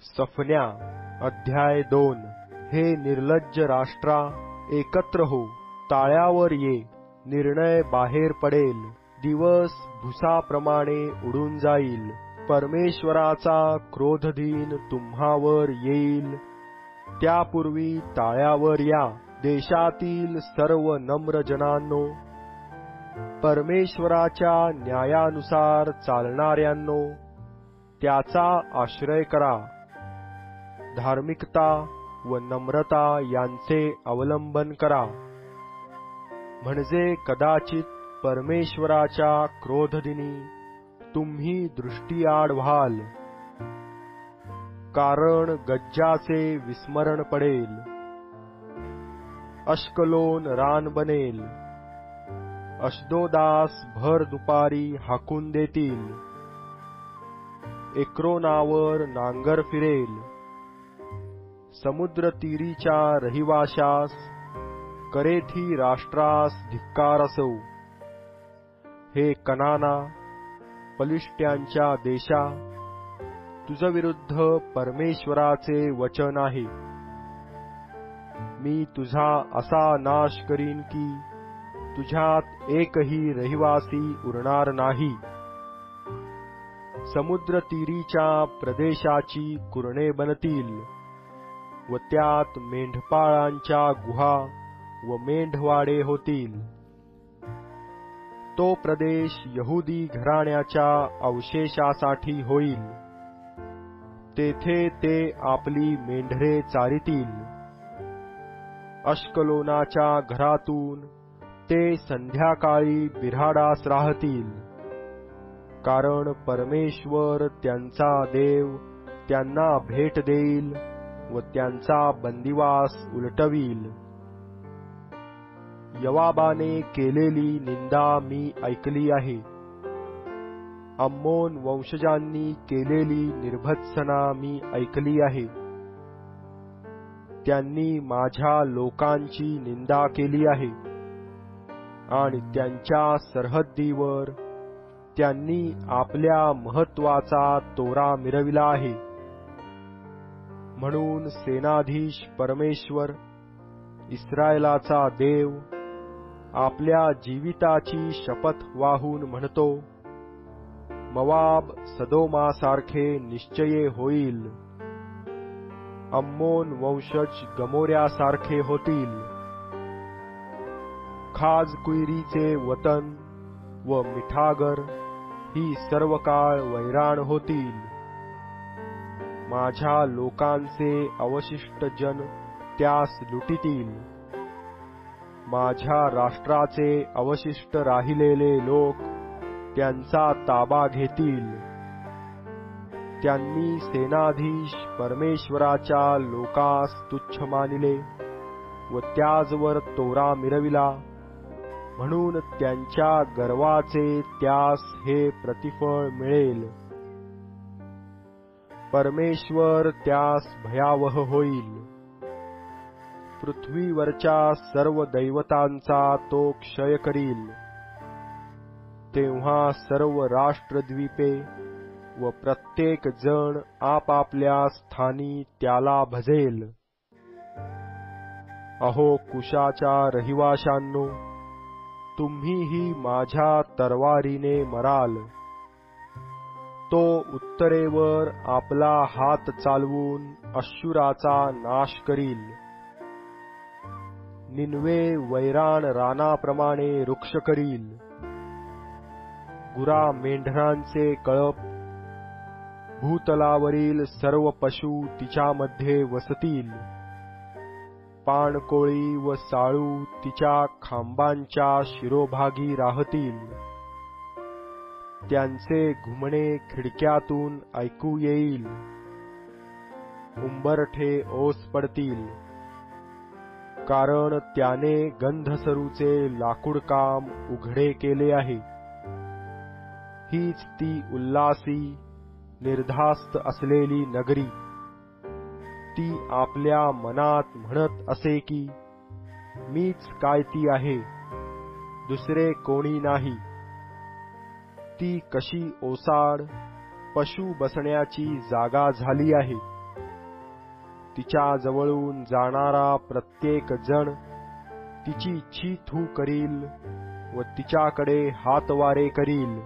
सफन्या अध्याय 2। हे निर्लज्ज राष्ट्रा, एकत्र हो, ताळ्यावर ये, निर्णय बाहेर पडेल, दिवस भुसाप्रमाणे उडून जाईल, परमेश्वराचा क्रोधदिन तुम्हावर येईल। त्यापूर्वी ताळ्यावर या, देशातील सर्व नम्र जनांनो, परमेश्वराच्या न्यायानुसार चालणाऱ्यांनो, त्याचा आश्रय करा। धार्मिकता व नम्रता यांचे अवलंबन करा, म्हणजे कदाचित परमेश्वराच्या क्रोधदिनी तुम्ही दृष्टीआड व्हाल, कारण गज्जाचे विस्मरण पडेल, अश्कलोन रान बनेल, अश्दोदास भर दुपारी हाकून देतील, एक्रोनावर नांगर फिरेल, समुद्रतीरीच्या रहिवाशास, करेथी राष्ट्रास धिक्कार असो। हे कनाना, पलिष्ट्यांच्या देशा, तुझविरुद्ध परमेश्वराचे वचन आहे, मी तुझा असा नाश करीन की तुझ्यात एकही रहिवासी उरणार नाही। समुद्रतीरीच्या प्रदेशाची कुरणे बनतील व त्यात मेंढपाळांच्या गुहा व मेंढवाडे होतील। तो प्रदेश यहुदी घराण्याच्या अवशेषासाठी होईल, तेथे ते आपली मेंढरे चारितील। अश्कलोनाच्या घरातून ते संध्याकाळी बिऱ्हाडास राहतील, कारण परमेश्वर त्यांचा देव त्यांना भेट देईल व त्यांचा बंदिवास उलटवील। यवाबाने केलेली निंदा मी ऐकली आहे, अम्मोन वंशजांनी केलेली निर्भत्सना मी ऐकली आहे। त्यांनी माझ्या लोकांची निंदा केली आहे आणि त्यांच्या सरहद्दीवर त्यांनी आपल्या महत्वाचा तोरा मिरविला आहे। म्हणून सेनाधीश परमेश्वर, इस्रायलाचा देव, आपल्या जीविताची शपथ वाहून म्हणतो, मोवाब सदोमासारखे निश्चये होईल, अम्मोन वंशज गमोऱ्यासारखे होतील, खाजकुयरीचे वतन व मिठागर ही सर्व काळ वैराण होतील। माझ्या लोकांचे अवशिष्ट जन त्यास लुटितील, माझ्या राष्ट्राचे अवशिष्ट राहिलेले लोक त्यांचा ताबा घेतील। त्यांनी सेनाधीश परमेश्वराच्या लोकास तुच्छ मानिले व त्याजवर तोरा मिरविला, म्हणून त्यांच्या गर्वाचे त्यास हे प्रतिफळ मिळेल। परमेश्वर त्यास भयावह होईल, पृथ्वीवरच्या सर्व दैवतांचा तो क्षय करील। तेव्हा सर्व राष्ट्रद्वीपे व प्रत्येक जण आपापल्या स्थानी त्याला भजेल। अहो कुशाच्या रहिवाशांनो, तुम्हीही माझ्या तरवारीने मराल। तो उत्तरेवर आपला हात चालवून अश्शूराचा नाश करील। निनवे वैराण रानाप्रमाणे वृक्ष करील, गुरा मेंढरांचे कळप, भूतलावरील सर्व पशु तिच्यामध्ये वसतील, पाणकोळी व साळू तिच्या खांबांच्या शिरोभागी राहतील। त्यांचे घुमणे खिडक्यातून ऐकू येईल, उंबरठे ओस पडतील, कारण त्याने गंधसरूचे लाकूडकाम उघडे केले आहे। हीच ती उल्हासी निर्धास्त असलेली नगरी, ती आपल्या मनात म्हणत असे की मीच काय ती आहे, दुसरे कोणी नाही। ती कशी ओसाड, पशु बसण्याची जागा झाली आहे। तिच्या जवळून जाणारा प्रत्येक जण तिची छी थू करील व तिच्याकडे हातवारे करील.